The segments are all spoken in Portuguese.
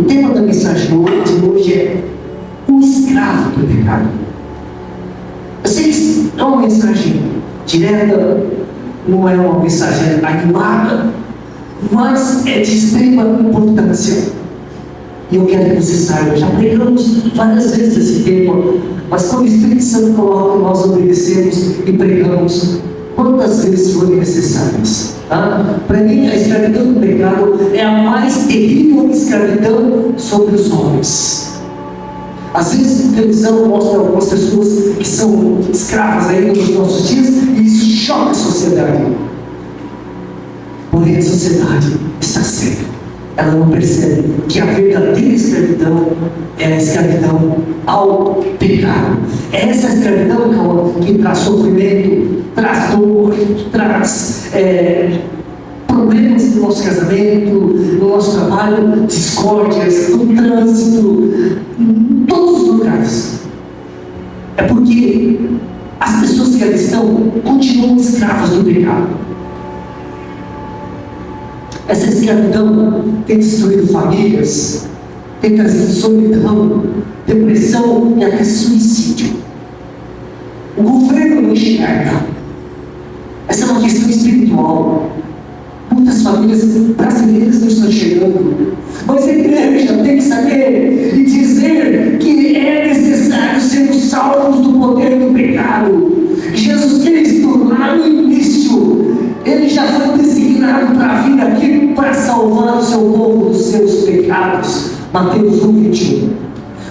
O tema da mensagem de hoje é o escravo do pecado. Eu sei que é uma mensagem direta, não é uma mensagem animada, mas é de extrema importância. E eu quero que você saiba, já pregamos várias vezes esse tema, mas quando o Espírito Santo coloca, nós obedecemos e pregamos quantas vezes forem necessárias. Tá? Para mim, a escravidão do pecado é a mais terrível escravidão sobre os homens. Às vezes a televisão mostra algumas pessoas que são escravas ainda nos nossos dias, e isso choca a sociedade. Porém, a sociedade está cega. Ela não percebe que a verdadeira escravidão é a escravidão ao pecado. É essa escravidão que traz sofrimento, traz dor, traz problemas no nosso casamento, no nosso trabalho, discórdias, no trânsito, em todos os lugares. É porque as pessoas que ali estão continuam escravas do pecado. Essa escravidão tem destruído famílias, tem trazido solidão, depressão e até suicídio. O governo não enxerga. Essa é uma questão espiritual. Muitas famílias brasileiras não estão chegando. Mas a igreja tem que saber e dizer que é necessário sermos salvos do poder do pecado. Jesus Cristo, lá no início, Ele já foi designado para vir aqui para salvar o seu povo dos seus pecados. Mateus 1:21.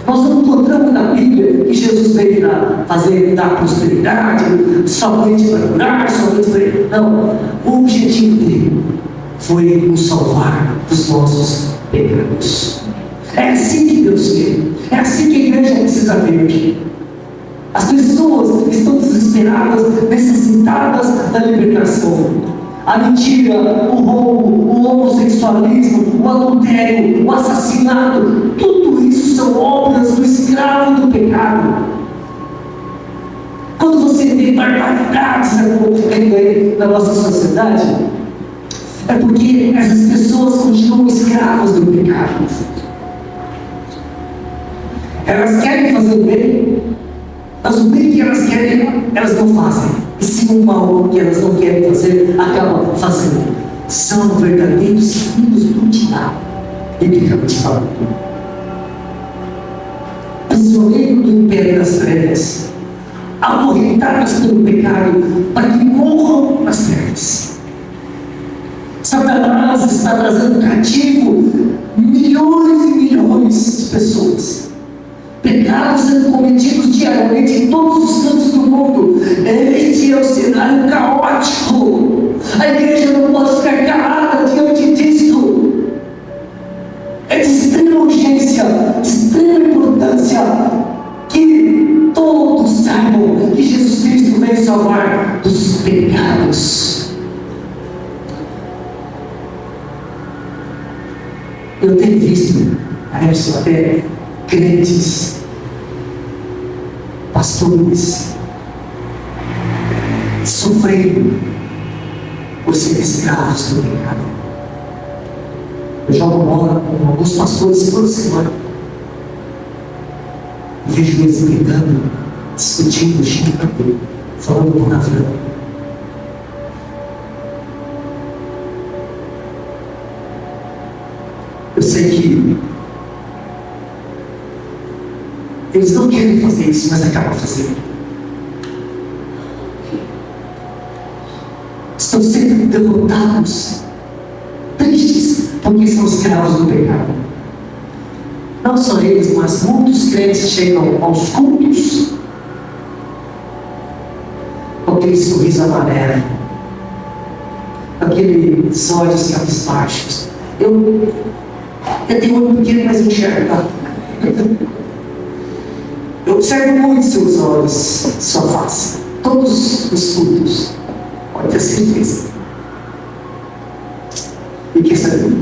Nós não encontramos na Bíblia que Jesus veio para dar prosperidade, somente para curar, somente para... Não, o objetivo dele foi nos salvar dos nossos pecados. É assim que Deus quer, é assim que a igreja precisa ver. As pessoas estão desesperadas, necessitadas da libertação. A mentira, o roubo, o homossexualismo, o adultério, o assassinato, tudo isso são obras do escravo do pecado. Quando você vê barbaridades acontecendo aí na nossa sociedade, é porque essas pessoas continuam escravas do pecado. Elas querem fazer o bem, mas o bem que elas querem, elas não fazem. E se o mal que elas não querem fazer, acabam fazendo. São verdadeiros filhos do diabo, biblicamente falando. Prisioneiro do império das trevas, acorrentados pelo pecado, para que morram nas trevas. Satanás está trazendo cativo milhões e milhões de pessoas. Pecados sendo cometidos diariamente em todos os cantos do mundo. Este é o cenário caótico. A igreja não pode ficar calada diante disso. É de extrema urgência, de extrema importância que todos saibam que Jesus Cristo veio salvar dos pecados. Eu tenho visto, até crentes, pastores, sofrendo por ser escravos do pecado. Eu jogo bola com alguns pastores toda semana. Eu vejo eles brigando, discutindo, xingando, falando palavrão. Eu sei que eles não querem fazer isso, mas acabam fazendo. Estão sendo derrotados, tristes, porque são escravos do pecado. Não só eles, mas muitos crentes chegam aos cultos com aquele sorriso amarelo, com aqueles olhos cabisbaixos. Eu tenho um olho pequeno, mas enxergo, tá? Eu observo muito seus olhos, sua face, todos os cultos, pode ter certeza. E quer saber?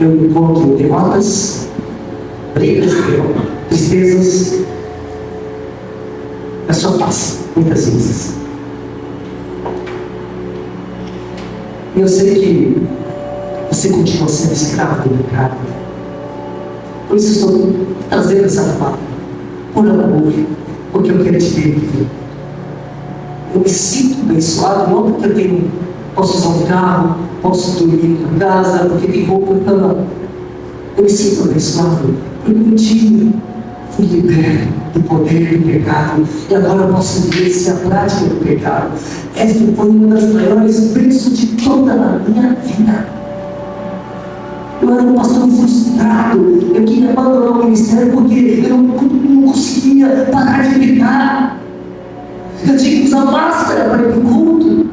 Eu encontro derrotas, brigas, tristezas na sua face, muitas vezes. E eu sei que você continua sendo escravo do pecado. Por isso estou trazendo essa palavra, por amor, porque eu quero te ver. Eu me sinto abençoado, não porque posso usar um carro, posso dormir na casa, porque tem roupa na cama. Eu me sinto abençoado, porque um dia fui liberto do poder do pecado, e agora eu posso viver se a prática do pecado. Esta foi uma das maiores bênçãos de toda a minha vida. Eu era um pastor frustrado, eu queria abandonar o ministério porque eu não conseguia parar de pecar. Eu tinha que usar máscara para ir para o culto.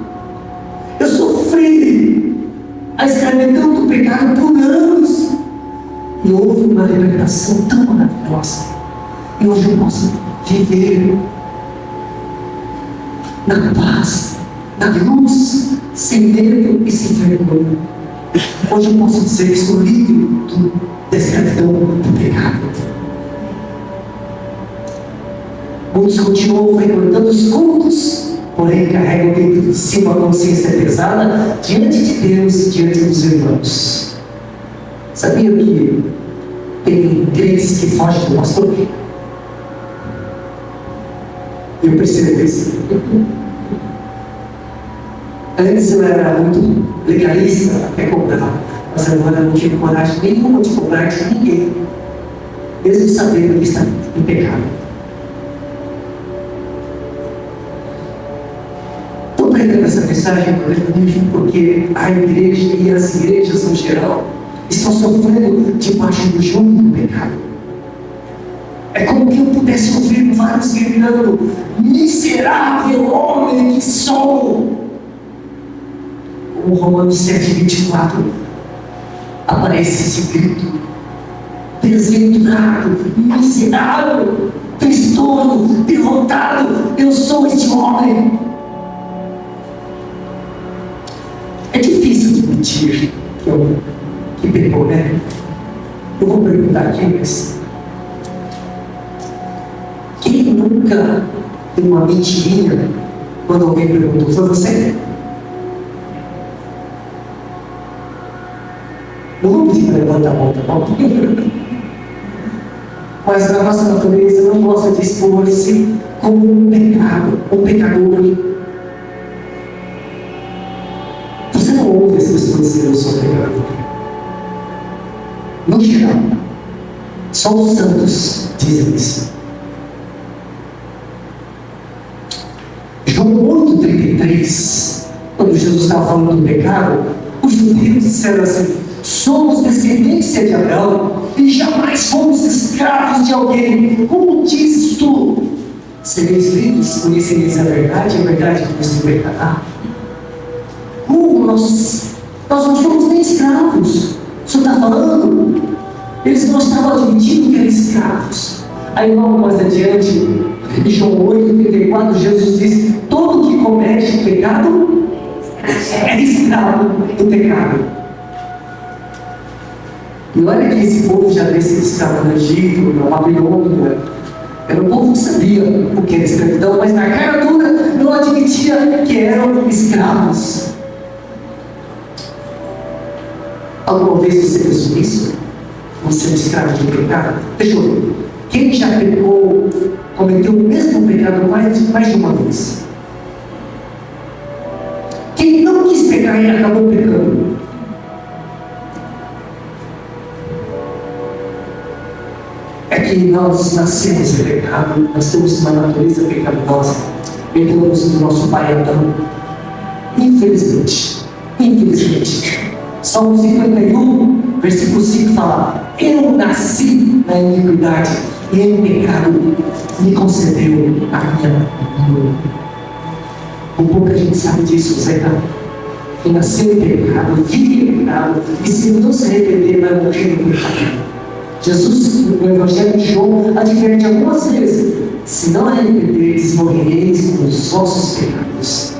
Eu sofri a escravidão do pecado por anos. E houve uma libertação tão maravilhosa. E hoje eu posso viver na paz, na luz, sem medo e sem vergonha. Hoje eu posso dizer que sou livre da escravidão do pecado. Muitos continuam frequentando os cultos, porém carregam dentro de si uma consciência pesada diante de Deus e diante dos irmãos. Sabia que tem crentes que fogem do pastor? Eu percebo isso. Antes eu era muito legalista, até cobrar, mas agora eu não tive coragem nenhuma de cobrar de ninguém, mesmo sabendo que está em pecado. Estou pregando essa mensagem porque a igreja e as igrejas no geral estão sofrendo debaixo do jugo do pecado. É como que eu pudesse ouvir vários gritando: miserável homem que sou! O Romanos 7:24 aparece esse grito: desventurado, miserável, tristonho, derrotado, eu sou este homem. É difícil admitir que pecou, né? Eu vou perguntar aqui, mas quem nunca tem uma mentirinha quando alguém perguntou: foi você? Não vou pedir para levantar a mão, tá bom? Mas a nossa natureza não gosta de expor-se como um pecado, um pecador. Você não ouve as pessoas dizendo: eu sou pecador. No geral, só os santos dizem isso. João 8:33, quando Jesus estava falando do pecado, os judeus disseram assim: somos descendência de Abraão e jamais fomos escravos de alguém. Como dizes tu? Sereis livres, conhecereis a verdade vos libertará. Como nós não somos nem escravos. O senhor está falando? Eles não estavam admitindo que eram escravos. Aí logo mais adiante, em João 8:34, Jesus diz: todo que comete pecado é escravo do pecado. E olha que esse povo já havia sido escravo no Egito, na Babilônia. Era um povo que sabia o que era escravidão, mas na cara dura não admitia que eram escravos. Alguma vez você pensou nisso? Você é escravo do pecado? Deixa eu ver. Quem já pecou, cometeu o mesmo pecado mais de uma vez? Quem não quis pecar e acabou pecando? É que nós nascemos em pecado, nós temos uma natureza pecaminosa, herdamos do nosso pai Adão. Infelizmente. Salmo 51, versículo 5 fala: eu nasci na iniquidade e em pecado me concedeu a minha mãe. Pouca gente sabe disso, Zé. Quem nasceu em pecado, vive em pecado, e se não se arrepender, vai morrer no pecado. Jesus, no Evangelho de João, adverte algumas vezes: se não arrependeres, morrereis com os vossos pecados.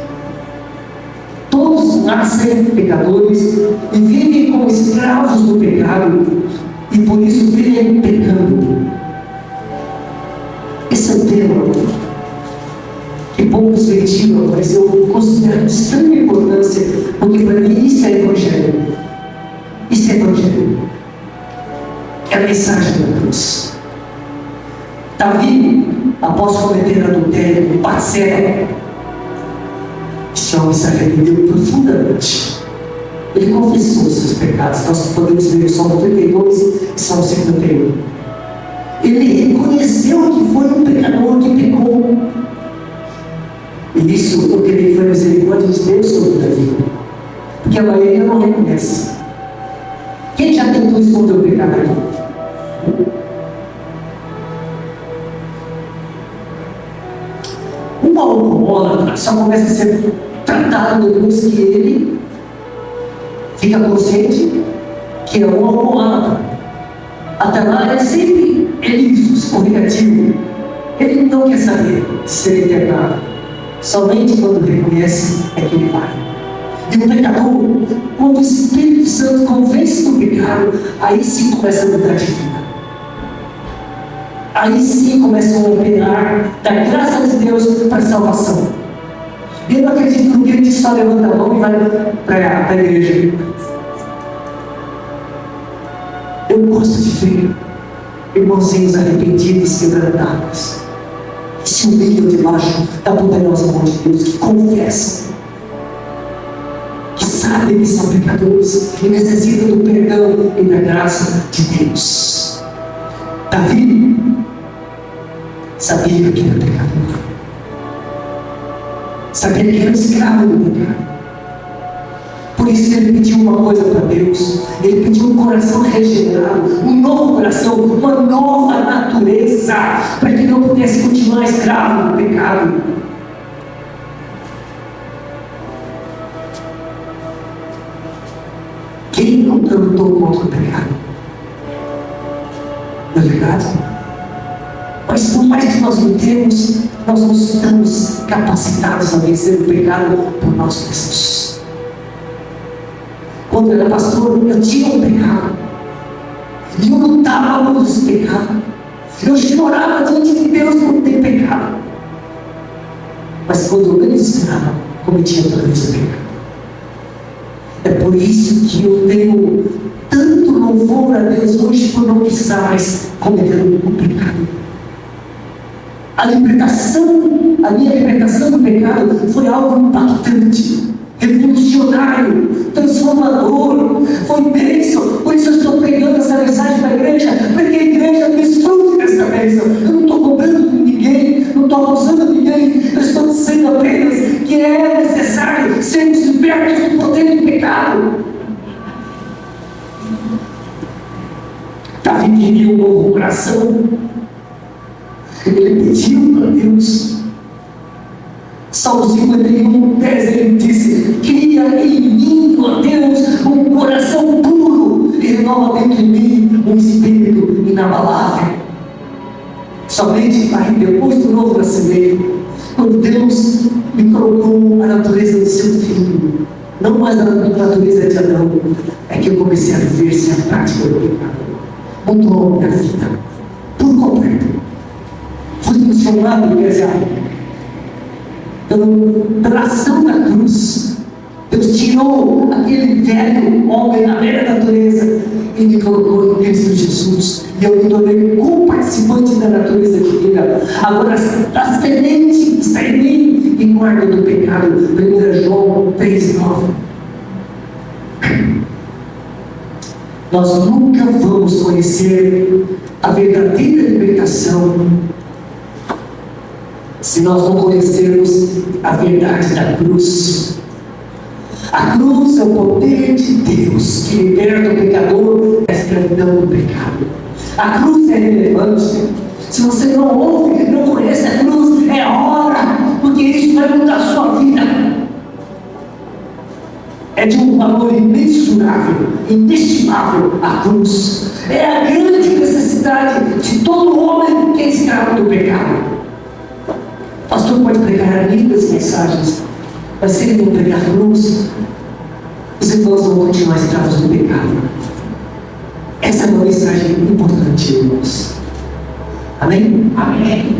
Todos nascem pecadores e vivem como escravos do pecado, e por isso vivem pecando. Esse é o tema que poucos ventilam, mas eu considero de extrema importância, porque para mim isso é Evangelho. Isso é evangelho. É a mensagem da cruz. Davi, após cometer adultério com Batseba, esse homem se arrependeu profundamente. Ele confessou os seus pecados. Nós podemos ver o Salmo 32 e Salmo 51. Ele reconheceu que foi um pecador que pecou. E isso porque ele foi a misericórdia de Deus sobre Davi. Porque a maioria não reconhece. Quem já tentou esconder o pecado aqui? Um alcoólatra só começa a ser tratado depois que ele fica consciente que é um alcoólatra. Até lá ele sempre é liso, escorregativo. Ele não quer saber de ser internado. Somente quando reconhece é que ele vai. E o pecador, quando o Espírito Santo convence do pecado, aí sim começa a mudar de vida. Aí sim começa a operar da graça de Deus para a salvação. E eu não acredito que o crente só levanta a mão e vai para a igreja. Eu gosto de ver irmãozinhos arrependidos, quebrantados, que se humilham debaixo da poderosa mão de Deus, que confessam, que sabem que são pecadores e necessitam do perdão e da graça de Deus. Davi sabia que era pecador, sabia que era escravo do pecado. Por isso ele pediu uma coisa para Deus. Ele pediu um coração regenerado, um novo coração, uma nova natureza, para que não pudesse continuar escravo do pecado. Quem não lutou contra o pecado? Não é verdade? Mas por mais que nós lutemos, nós não estamos capacitados a vencer o pecado por nós mesmos. Quando eu era pastor, eu tinha um pecado. E eu lutava por esse pecado. Eu chorava diante de Deus por ter pecado. Mas quando eu menos esperava, cometia outra vez o pecado. É por isso que eu tenho tanto louvor a Deus hoje por não precisar mais cometer o pecado. A minha libertação do pecado foi algo impactante, revolucionário, transformador, foi bênção. Por isso eu estou pregando essa mensagem para a igreja, para que a igreja desfrute dessa bênção. Eu não estou cobrando de ninguém, não estou acusando ninguém, eu estou dizendo apenas que é necessário sermos libertos do poder do pecado. Davi queria um novo coração. Ele pediu para Deus. Salmo 51, 10, ele disse: cria em mim, ó Deus, um coração puro e renova dentro de mim um espírito inabalável. Somente aí, depois do novo nascimento, quando Deus me colocou a natureza do seu filho, não mais a natureza de Adão, é que eu comecei a viver-se a prática do pecado. Mudou a minha vida por completo. Fui transformado, igreja, pela ação da cruz. Deus tirou aquele velho homem, a velha natureza, e me colocou em Cristo Jesus. E eu me tornei co-participante da natureza divina. Agora a semente está em mim e guarda do pecado. 1 João 3,9. Nós nunca vamos conhecer a verdadeira libertação se nós não conhecermos a verdade da cruz. A cruz é o poder de Deus que liberta o pecador da escravidão do pecado. A cruz é relevante. Se você não ouve, não conhece a cruz, é hora, porque isso vai mudar a sua vida. É de um valor imensurável, inestimável a cruz. É a grande necessidade de todo homem que é escravo do pecado. O pastor pode pregar lindas mensagens, mas se ele não pregar a cruz, os irmãos vão continuar escravos do pecado. Essa é uma mensagem importante, irmãos. Amém? Amém.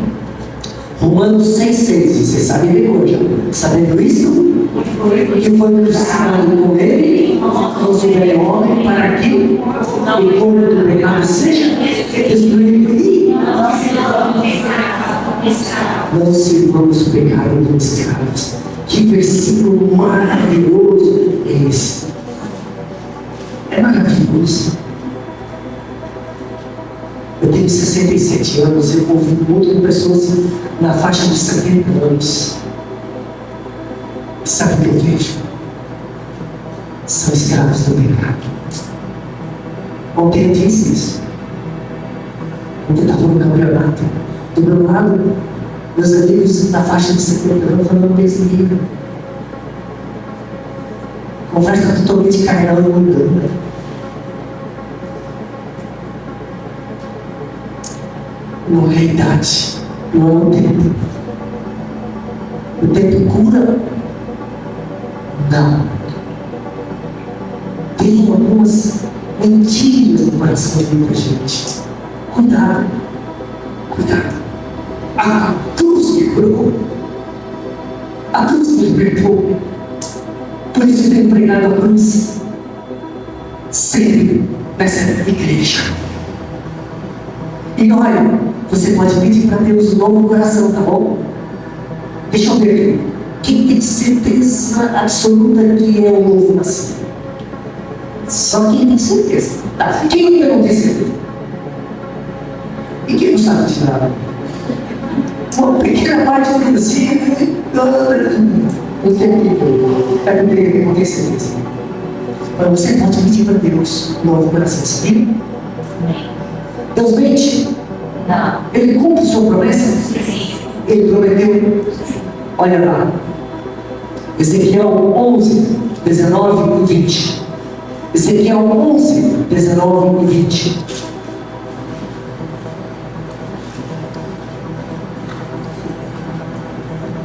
Romanos 6,6. Vocês sabem ler hoje? Sabendo isso? Que foi crucificado com ele, nosso velho homem, para que o corpo do pecado seja destruído e não sirvamos o pecado como escravos. Que versículo maravilhoso é esse! É maravilhoso. Eu tenho 67 anos, eu convivo muito com pessoas na faixa de 70 anos. Sabe o que eu vejo? São escravos do pecado. Ontem eu disse isso. Ontem eu estava no campeonato. Do meu lado, meus amigos na faixa de 70 anos falando desse livro. Conversa totalmente carnal e mundana. Não é a idade, não é o tempo. O tempo cura? Não. Tem algumas mentiras no coração de muita gente. Cuidado, cuidado. A cruz me curou, a cruz me libertou. Por isso eu tenho pregado a cruz sempre nessa igreja. E olha, você pode pedir para Deus um novo coração, tá bom? Deixa eu ver. Quem tem certeza absoluta que é o novo nascido? Só quem tem certeza. Tá? Quem ainda não tem certeza? E quem não sabe de nada? Uma pequena parte do assim, não tem o que é porque não tem certeza. Mas você pode pedir para Deus um novo coração, sabia? Deus mente? Não. Ele cumpre sua promessa? Sim. Ele prometeu? Olha lá. Ezequiel 11, 19 e 20. Ezequiel 11, 19 e 20.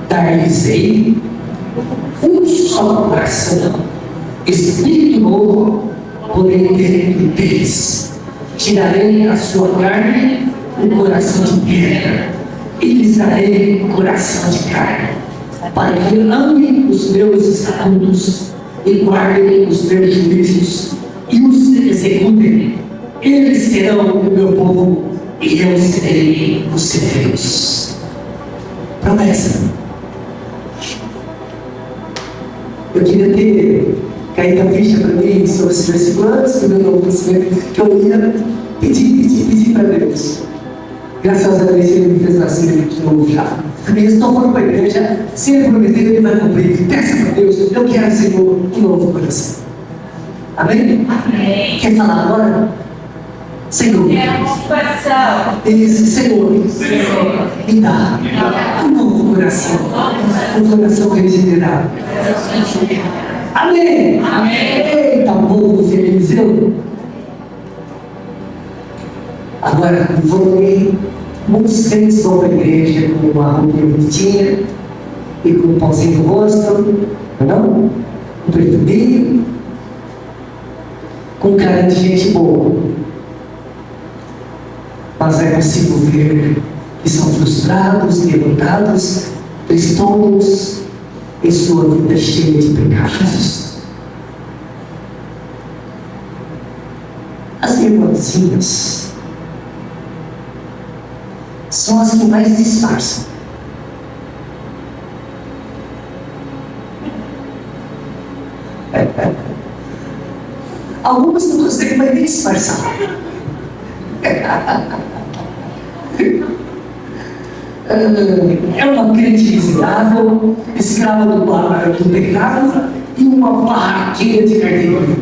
Dar-lhes-ei um só coração, espírito novo, porém dentro deles. Tirarei a sua carne, um coração de pedra, e lhes darei um coração de carne, para que amem os meus estatutos e guardem os meus juízos e os executem. Eles serão o meu povo e eu serei o seu Deus. Promessa. Eu queria ter caído a ficha para mim sobre esses versículos antes do meu novo conhecimento, que eu ia pedir para Deus. Graças a Deus Ele me fez nascer de novo já. E estou falando para a igreja, se Ele prometer, Ele vai cumprir. Peça para Deus, eu quero, Senhor, um novo coração. Amém? Amém. Quer falar agora? Senhor. Quero um coração. Isso, Senhor. Me dá um novo coração. Um coração regenerado. Amém. Amém. Eita, povo feliz, eu. Agora, muitos crentes vão para a igreja com uma roupinha bonitinha e com um pauzinho no rosto, não? Um perfuminho, com cara de gente boa. Mas é possível ver que são frustrados, derrotados, tristonhos em sua vida cheia de pecados. As irmãzinhas são as que mais disfarçam. Algumas não conseguem mais nem disfarçar. É uma crente miserável, escrava do pecado e uma barraqueira de carteirinha.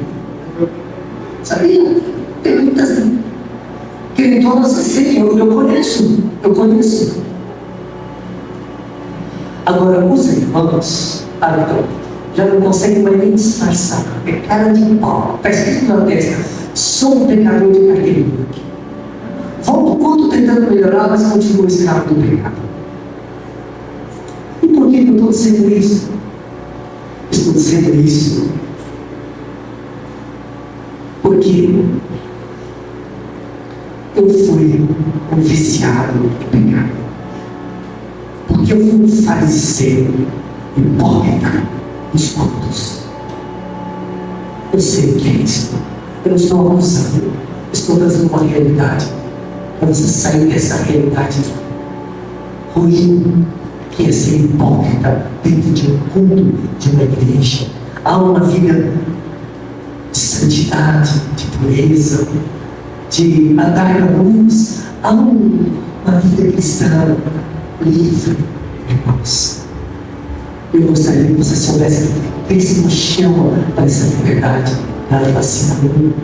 Sabia? Tem muitas querendonas assim, eu conheço. Agora, os irmãos, já não conseguem mais nem disfarçar. É cara de pau. Está escrito na testa: sou um pecador de carteirinha. Vão para o culto tentando melhorar, mas continuam escravo do pecado. E por que eu estou dizendo isso? Estou dizendo isso porque eu fui um viciado no pecado. Porque eu fui um fariseu hipócrita nos cultos. Eu sei o que é isso. Eu não estou acusando, estou trazendo uma realidade para você sair dessa realidade ruim, que é ser hipócrita dentro de um culto, de uma igreja. Há uma vida de santidade, de pureza, de andar na luz. Há uma vida cristã livre de paz. Eu gostaria que você soubesse que Cristo nos chama para essa liberdade, para a vacina do mundo.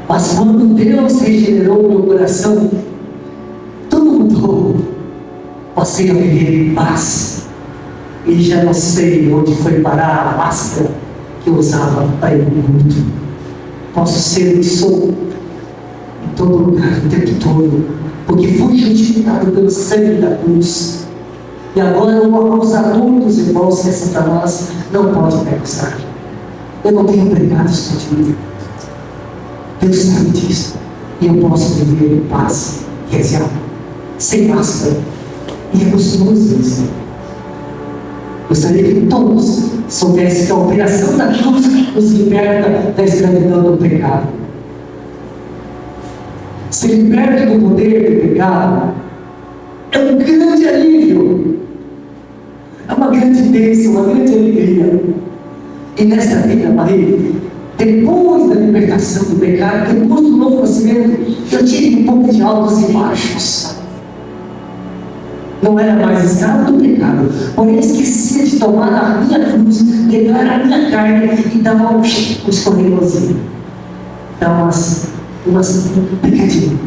Mas quando Deus regenerou o meu coração, tudo mudou. Passei a viver em paz. E já não sei onde foi parar a máscara que eu usava para ir no mundo. Posso ser o que sou em todo lugar, o tempo todo, porque fui justificado pelo sangue da cruz. E agora o acusador dos irmãos, que é Satanás, não pode me acusar. Eu não tenho pecado escondido. Deus sabe disso. E eu posso viver em paz, real, sem máscara. E é gostoso isso. Gostaria que todos soubessem que a operação da cruz nos liberta da escravidão do pecado. Ser liberto do poder do pecado é um grande alívio. É uma grande bênção, uma grande alegria. E nesta vida, Maria, depois da libertação do pecado, depois do novo nascimento, eu tive um pouco de altos e baixos. Não era mais escravo do pecado, porém esquecia de tomar a minha cruz, pegar a minha carne e dar um escorregozinho. Dar umas pecadinhas.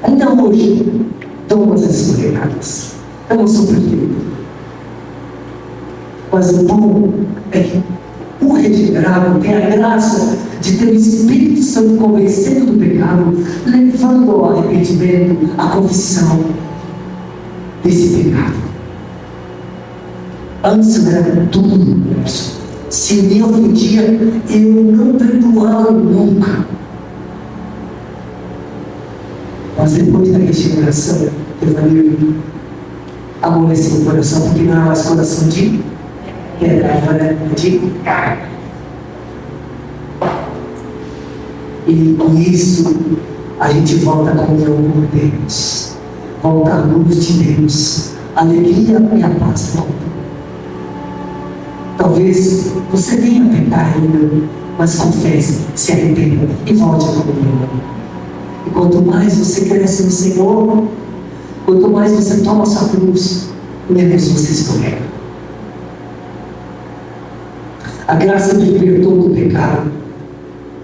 Ainda hoje, dou umas escorregadas. Eu não sou perfeito. Mas o bom é que o regenerado tem a graça de ter o Espírito Santo convencendo do pecado, levando ao arrependimento, à confissão desse pecado. Antes eu era duro, se me ofendia, eu não perdoava nunca. Mas depois da regeneração, eu falei, amoleceu o coração, porque não é mais coração de pedra, agora é de carne. E com isso, a gente volta à comunhão com Deus, volta à luz de Deus, a alegria e a paz voltam. Talvez você venha pecar ainda, mas confesse, se arrependa e volte à comunhão. E quanto mais você cresce no Senhor, quanto mais você toma a sua cruz, menos você escorrega. A graça me libertou do pecado,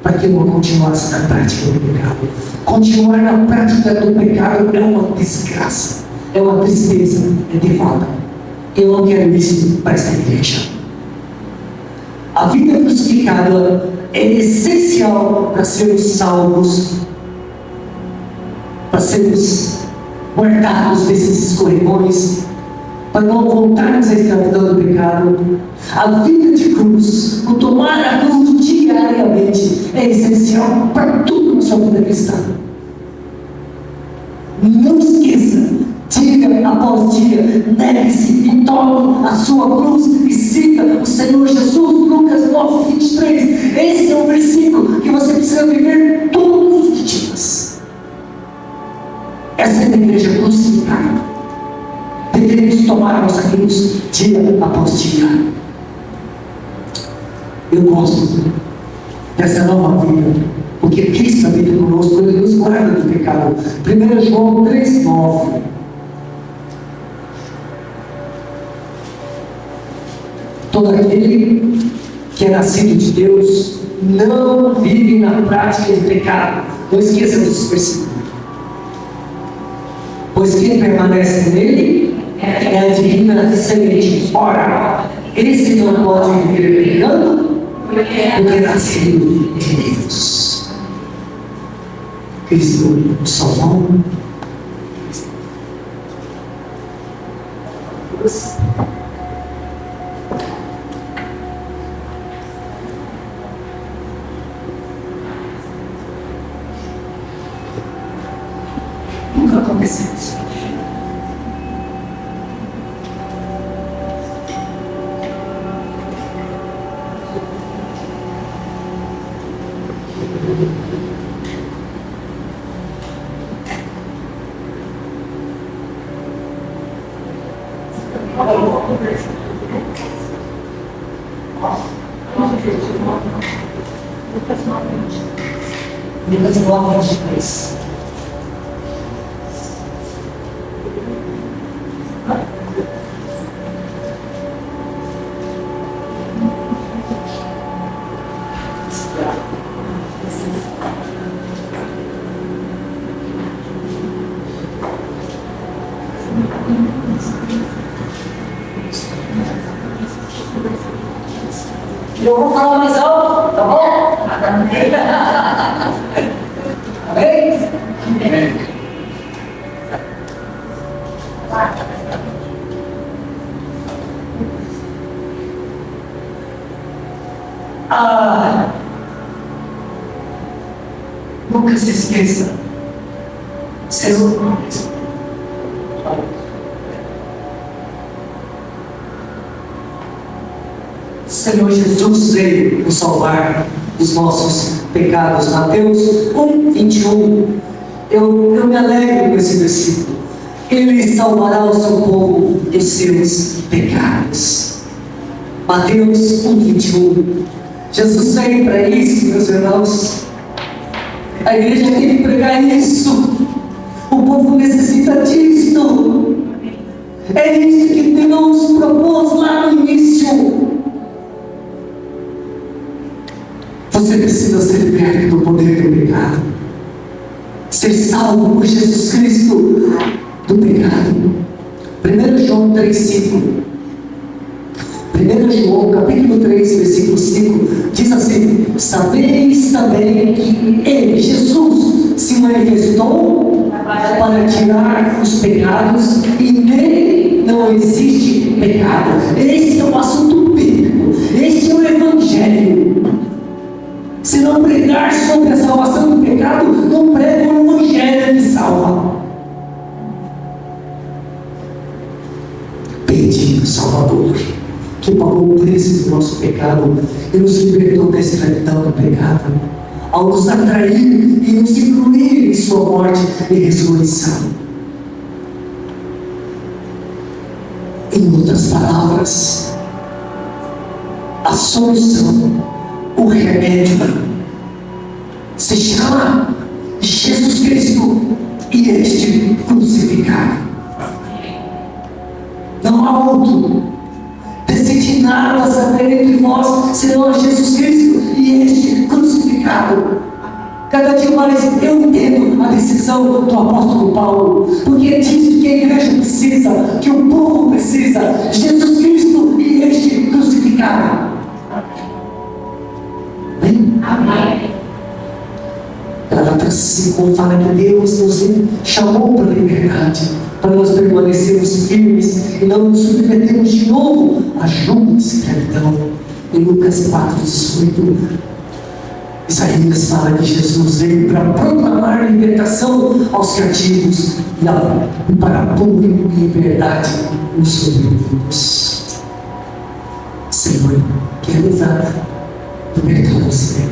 para que eu não continuasse na prática do pecado. Continuar na prática do pecado é uma desgraça, é uma tristeza, é derrota. Eu não quero isso para esta igreja. A vida crucificada é essencial para sermos salvos, para sermos guardados desses escorregões, para não voltarmos à escravidão do pecado. A vida de cruz, o tomar a cruz diariamente, é essencial para tudo na sua vida cristã. Não esqueça, dia após dia, negue-se e tome a sua cruz e siga o Senhor Jesus. Lucas 9, 23. Esse é o versículo que você precisa viver todos os dias. Essa é a igreja crucificada. Devemos tomar a nossa cruz dia após dia. Eu gosto dessa nova vida, porque Cristo habita conosco, Ele nos guarda do pecado. 1 João 3,9. Todo aquele que é nascido de Deus não vive na prática de pecado. Não esqueça desse versículo. Pois quem permanece nele é a divina semente. Ora, esse não pode viver pecando, porque nascido de Deus. Cristo nos salvou. Nunca aconteceu isso. Lucas 9, 23. Eu vou falar mais alto, tá bom? Amém? Amém? Nunca se esqueça, Senhor. Senhor Jesus veio nos salvar dos nossos pecados. Mateus 1, 21. Eu me alegro com esse versículo. Ele salvará o seu povo dos seus pecados. Mateus 1, 21. Jesus veio para isso, meus irmãos. A igreja tem que pregar isso. O povo necessita disto. É isso que Deus propôs lá no início. Você precisa ser liberto do poder do pecado, ser salvo por Jesus Cristo do pecado. 1 João 3,5. 1 João capítulo 3, versículo 5 diz assim: sabeis também que Ele, Jesus, se manifestou para tirar os pecados, e nele não existe pecado. Este é o assunto bíblico, este é o Evangelho. Se não pregar sobre a salvação do pecado, não prega o Evangelho que salva. Bendito Salvador, que pagou o preço do nosso pecado e nos libertou da escravidão do pecado, ao nos atrair e nos incluir em sua morte e ressurreição. Em outras palavras, a solução, o remédio, se chama Jesus Cristo e este crucificado. Não há outro destinado a saber entre nós senão Jesus Cristo e este crucificado. Cada dia mais eu entendo a decisão do apóstolo Paulo, porque é disso que a igreja precisa, que o povo precisa: Jesus Cristo e este crucificado. Amém? Gálatas 5 fala que Deus nos chamou para a liberdade, para nós permanecermos firmes e não nos submetermos de novo a jugo de escravidão. Em Lucas 4, 18, Isaías fala que Jesus veio para proclamar libertação aos cativos e para pôr em liberdade os oprimidos. Senhor, quero libertar você.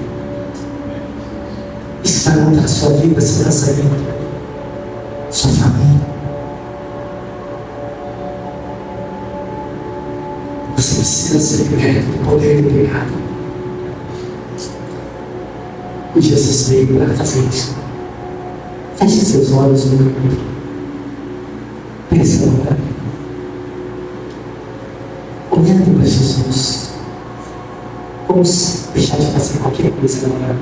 Isso vai mudar a sua vida, seu casamento, sua família. Você precisa ser liberto do poder do pecado. E Jesus veio para fazer isso. Feche seus olhos no momento. Pensa agora. Olhando para Jesus. Vamos deixar de fazer qualquer coisa agora.